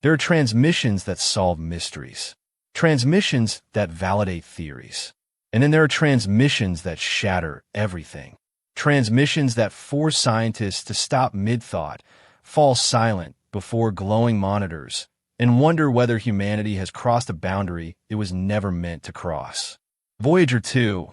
There are transmissions that solve mysteries, transmissions that validate theories, and then there are transmissions that shatter everything, transmissions that force scientists to stop mid-thought, fall silent before glowing monitors, and wonder whether humanity has crossed a boundary it was never meant to cross. Voyager 2,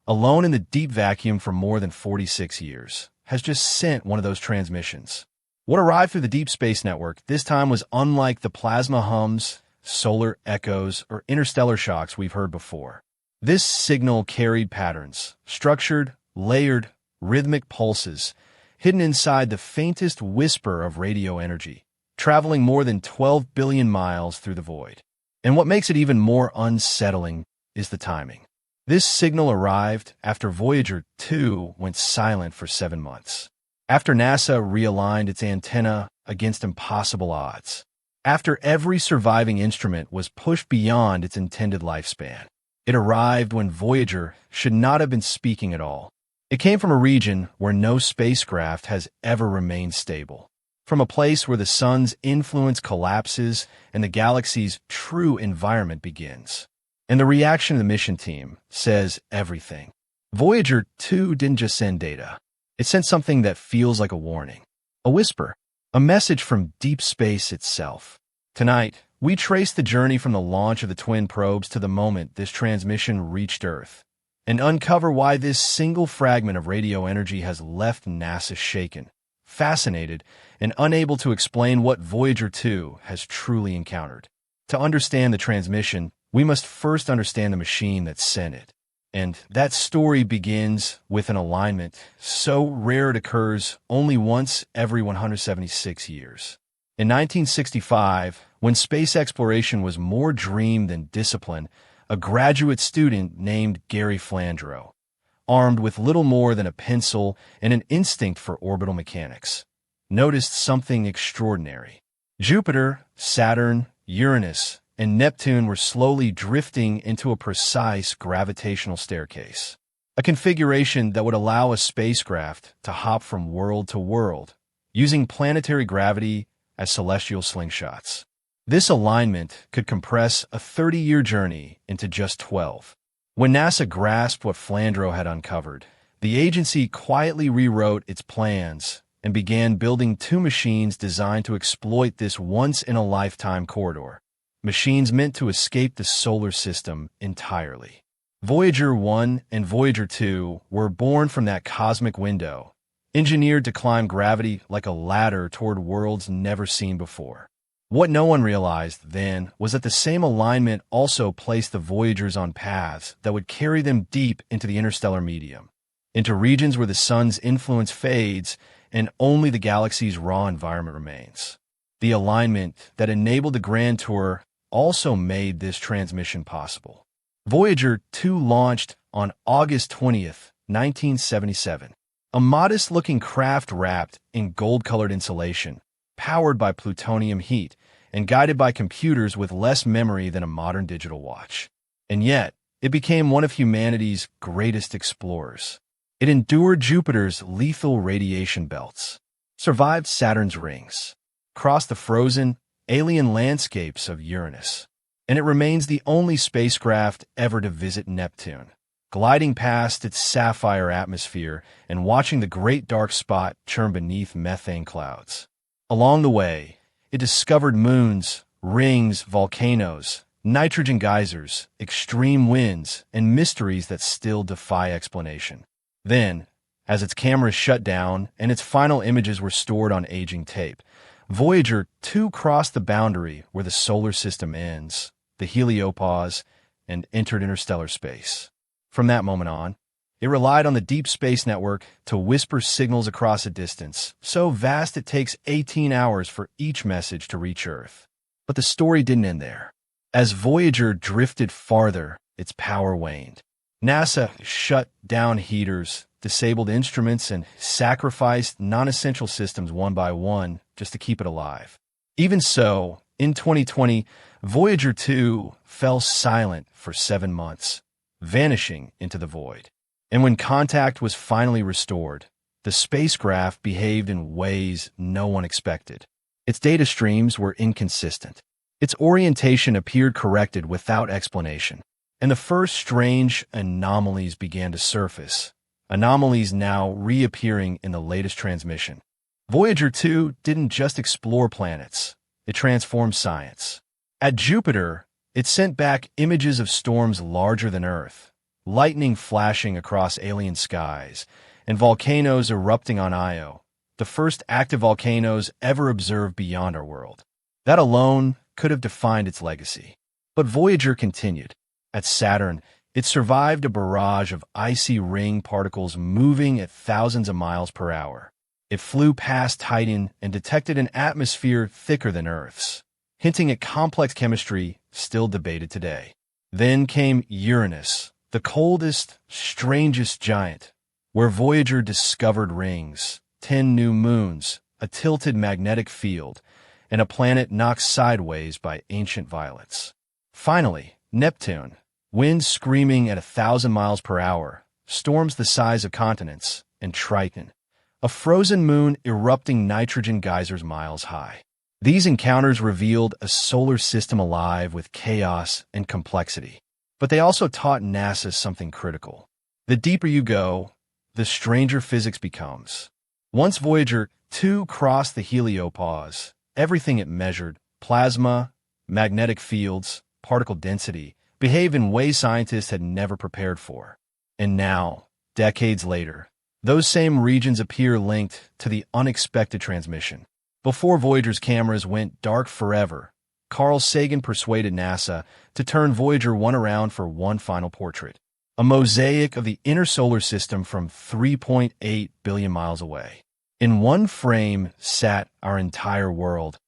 alone in the deep vacuum for more than 46 years, has just sent one of those transmissions. What arrived through the Deep Space Network this time was unlike the plasma hums, solar echoes, or interstellar shocks we've heard before. This signal carried patterns, structured, layered, rhythmic pulses, hidden inside the faintest whisper of radio energy, traveling more than 12 billion miles through the void. And what makes it even more unsettling is the timing. This signal arrived after Voyager 2 went silent for 7 months. After NASA realigned its antenna against impossible odds. After every surviving instrument was pushed beyond its intended lifespan. It arrived when Voyager should not have been speaking at all. It came from a region where no spacecraft has ever remained stable. From a place where the sun's influence collapses and the galaxy's true environment begins. And the reaction of the mission team says everything. Voyager 2 didn't just send data. It sent something that feels like a warning, a whisper, a message from deep space itself. Tonight, we trace the journey from the launch of the twin probes to the moment this transmission reached Earth, and uncover why this single fragment of radio energy has left NASA shaken, fascinated, and unable to explain what Voyager 2 has truly encountered. To understand the transmission, we must first understand the machine that sent it. And that story begins with an alignment so rare it occurs only once every 176 years. In 1965, when space exploration was more dream than discipline, a graduate student named Gary Flandreau, armed with little more than a pencil and an instinct for orbital mechanics, noticed something extraordinary. Jupiter, Saturn, Uranus, and Neptune were slowly drifting into a precise gravitational staircase, a configuration that would allow a spacecraft to hop from world to world, using planetary gravity as celestial slingshots. This alignment could compress a 30-year journey into just 12. When NASA grasped what Flandreau had uncovered, the agency quietly rewrote its plans and began building 2 machines designed to exploit this once-in-a-lifetime corridor. Machines meant to escape the solar system entirely. Voyager 1 and Voyager 2 were born from that cosmic window, engineered to climb gravity like a ladder toward worlds never seen before. What no one realized then was that the same alignment also placed the Voyagers on paths that would carry them deep into the interstellar medium, into regions where the sun's influence fades and only the galaxy's raw environment remains. The alignment that enabled the Grand Tour also made this transmission possible. Voyager 2 launched on August 20th, 1977, a modest-looking craft wrapped in gold-colored insulation, powered by plutonium heat, and guided by computers with less memory than a modern digital watch. And yet, it became one of humanity's greatest explorers. It endured Jupiter's lethal radiation belts, survived Saturn's rings, crossed the frozen, alien landscapes of Uranus, and it remains the only spacecraft ever to visit Neptune, gliding past its sapphire atmosphere and watching the great dark spot churn beneath methane clouds. Along the way, it discovered moons, rings, volcanoes, nitrogen geysers, extreme winds, and mysteries that still defy explanation. Then, as its cameras shut down and its final images were stored on aging tape, Voyager 2 crossed the boundary where the solar system ends, the Heliopause, and entered interstellar space. From that moment on, it relied on the Deep Space Network to whisper signals across a distance, so vast it takes 18 hours for each message to reach Earth. But the story didn't end there. As Voyager drifted farther, its power waned. NASA shut down heaters, disabled instruments, and sacrificed non-essential systems one by one just to keep it alive. Even so, in 2020, Voyager 2 fell silent for 7 months, vanishing into the void. And when contact was finally restored, the spacecraft behaved in ways no one expected. Its data streams were inconsistent. Its orientation appeared corrected without explanation. And the first strange anomalies began to surface, anomalies now reappearing in the latest transmission. Voyager 2 didn't just explore planets, it transformed science. At Jupiter, it sent back images of storms larger than Earth, lightning flashing across alien skies, and volcanoes erupting on Io, the first active volcanoes ever observed beyond our world. That alone could have defined its legacy. But Voyager continued. At Saturn, it survived a barrage of icy ring particles moving at thousands of miles per hour. It flew past Titan and detected an atmosphere thicker than Earth's, hinting at complex chemistry still debated today. Then came Uranus, the coldest, strangest giant, where Voyager discovered rings, 10 new moons, a tilted magnetic field, and a planet knocked sideways by ancient violence. Finally, Neptune, winds screaming at 1,000 miles per hour, storms the size of continents, and Triton, a frozen moon erupting nitrogen geysers miles high. These encounters revealed a solar system alive with chaos and complexity. But they also taught NASA something critical. The deeper you go, the stranger physics becomes. Once Voyager 2 crossed the Heliopause, everything it measured, plasma, magnetic fields, particle density, behaved in ways scientists had never prepared for. And now, decades later, those same regions appear linked to the unexpected transmission. Before Voyager's cameras went dark forever, Carl Sagan persuaded NASA to turn Voyager 1 around for one final portrait, a mosaic of the inner solar system from 3.8 billion miles away. In one frame sat our entire world,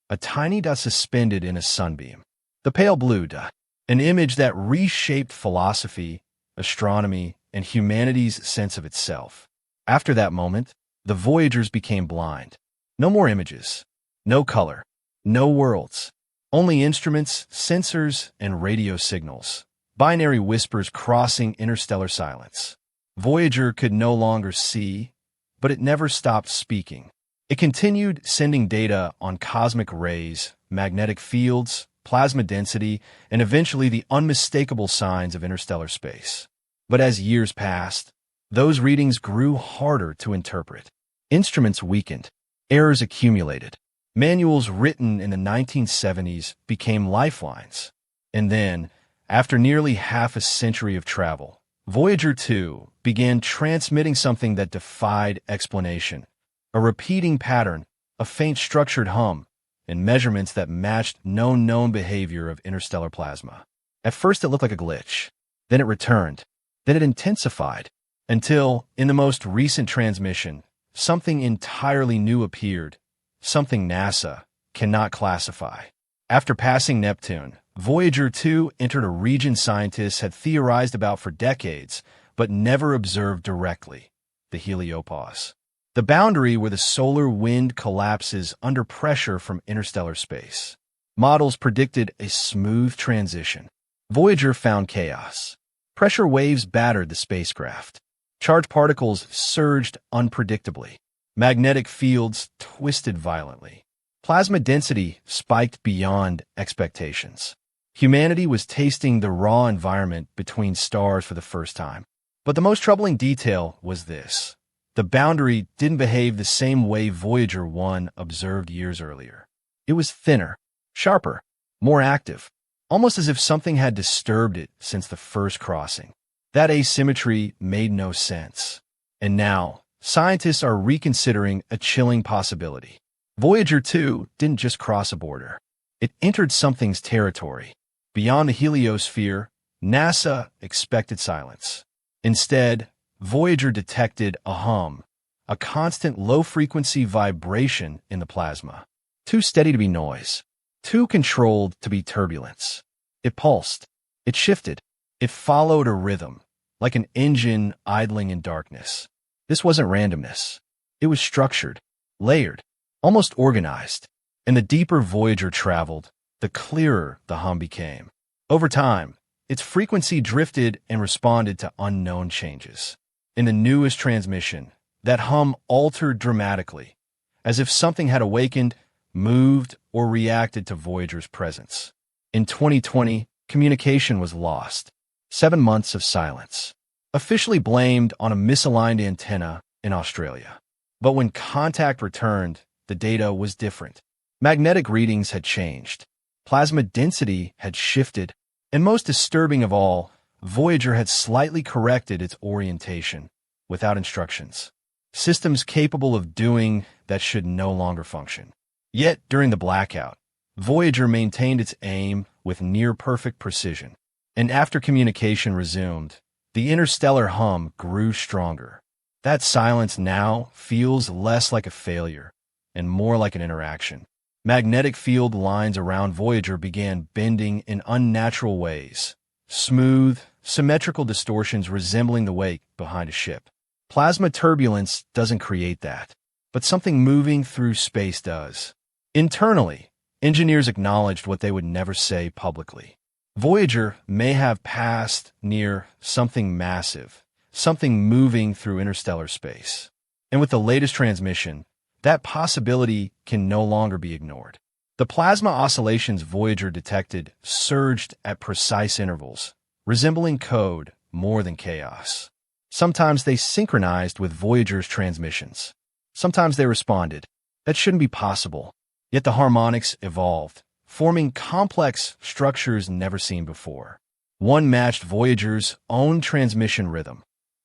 a tiny dot suspended in a sunbeam. The pale blue dot, an image that reshaped philosophy, astronomy, and humanity's sense of itself. After that moment, the Voyagers became blind. No more images, no color, no worlds, only instruments, sensors, and radio signals, binary whispers crossing interstellar silence. Voyager could no longer see, but it never stopped speaking. It continued sending data on cosmic rays, magnetic fields, plasma density, and eventually the unmistakable signs of interstellar space. But as years passed, those readings grew harder to interpret. Instruments weakened. Errors accumulated. Manuals written in the 1970s became lifelines. And then, after nearly half a century of travel, Voyager 2 began transmitting something that defied explanation. A repeating pattern, a faint structured hum, and measurements that matched known behavior of interstellar plasma. At first it looked like a glitch. Then it returned. Then it intensified. Until, in the most recent transmission, something entirely new appeared, something NASA cannot classify. After passing Neptune, Voyager 2 entered a region scientists had theorized about for decades, but never observed directly, the Heliopause. The boundary where the solar wind collapses under pressure from interstellar space. Models predicted a smooth transition. Voyager found chaos. Pressure waves battered the spacecraft. Charged particles surged unpredictably. Magnetic fields twisted violently. Plasma density spiked beyond expectations. Humanity was tasting the raw environment between stars for the first time. But the most troubling detail was this. The boundary didn't behave the same way Voyager 1 observed years earlier. It was thinner, sharper, more active, almost as if something had disturbed it since the first crossing. That asymmetry made no sense. And now, scientists are reconsidering a chilling possibility. Voyager 2 didn't just cross a border. It entered something's territory. Beyond the heliosphere, NASA expected silence. Instead, Voyager detected a hum, a constant low-frequency vibration in the plasma. Too steady to be noise, too controlled to be turbulence. It pulsed. It shifted. It followed a rhythm, like an engine idling in darkness. This wasn't randomness. It was structured, layered, almost organized. And the deeper Voyager traveled, the clearer the hum became. Over time, its frequency drifted and responded to unknown changes. In the newest transmission, that hum altered dramatically, as if something had awakened moved, or reacted to Voyager's presence. In 2020, communication was lost. 7 months of silence. Officially blamed on a misaligned antenna in Australia. But when contact returned, the data was different. Magnetic readings had changed. Plasma density had shifted. And most disturbing of all, Voyager had slightly corrected its orientation, without instructions. Systems capable of doing that should no longer function. Yet, during the blackout, Voyager maintained its aim with near-perfect precision. And after communication resumed, the interstellar hum grew stronger. That silence now feels less like a failure and more like an interaction. Magnetic field lines around Voyager began bending in unnatural ways, smooth, symmetrical distortions resembling the wake behind a ship. Plasma turbulence doesn't create that, but something moving through space does. Internally, engineers acknowledged what they would never say publicly. Voyager may have passed near something massive, something moving through interstellar space. And with the latest transmission, that possibility can no longer be ignored. The plasma oscillations Voyager detected surged at precise intervals, resembling code more than chaos. Sometimes they synchronized with Voyager's transmissions. Sometimes they responded. That shouldn't be possible. Yet the harmonics evolved, forming complex structures never seen before. One matched Voyager's own transmission rhythm,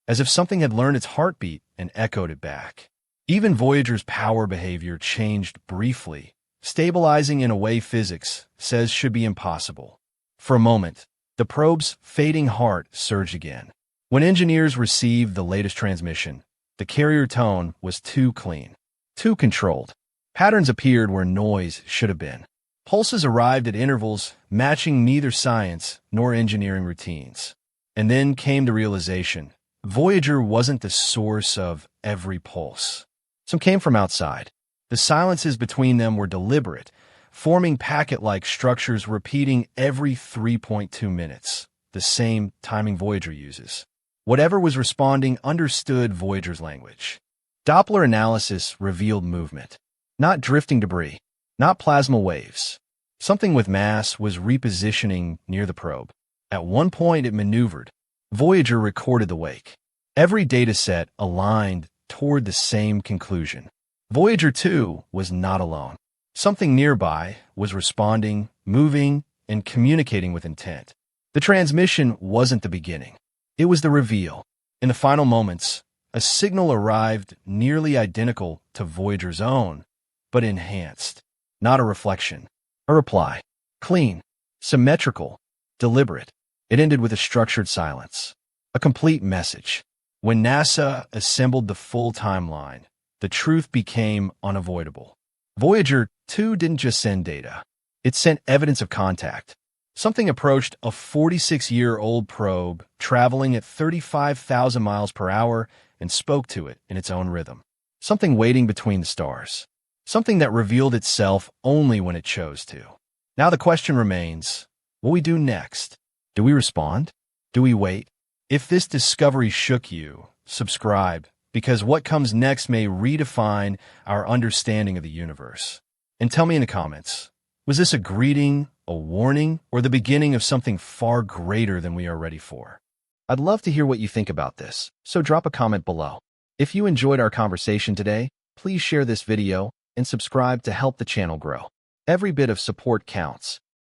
as if something had learned its heartbeat and echoed it back. Even Voyager's power behavior changed briefly, stabilizing in a way physics says should be impossible. For a moment, the probe's fading heart surged again. When engineers received the latest transmission, the carrier tone was too clean, too controlled. Patterns appeared where noise should have been. Pulses arrived at intervals matching neither science nor engineering routines. And then came the realization: Voyager wasn't the source of every pulse. Some came from outside. The silences between them were deliberate, forming packet-like structures repeating every 3.2 minutes, the same timing Voyager uses. Whatever was responding understood Voyager's language. Doppler analysis revealed movement. Not drifting debris, not plasma waves. Something with mass was repositioning near the probe. At one point it maneuvered. Voyager recorded the wake. Every dataset aligned toward the same conclusion. Voyager 2 was not alone. Something nearby was responding, moving, and communicating with intent. The transmission wasn't the beginning. It was the reveal. In the final moments, a signal arrived nearly identical to Voyager's own, but enhanced. Not a reflection. A reply. Clean, symmetrical, deliberate. It ended with a structured silence. A complete message. When NASA assembled the full timeline, the truth became unavoidable. Voyager 2 didn't just send data. It sent evidence of contact. Something approached a 46-year-old probe traveling at 35,000 miles per hour and spoke to it in its own rhythm. Something waiting between the stars. Something that revealed itself only when it chose to. Now the question remains, what do we do next? Do we respond? Do we wait? If this discovery shook you, subscribe, because what comes next may redefine our understanding of the universe. And tell me in the comments, was this a greeting, a warning, or the beginning of something far greater than we are ready for? I'd love to hear what you think about this, so drop a comment below. If you enjoyed our conversation today, please share this video and subscribe to help the channel grow. Every bit of support counts.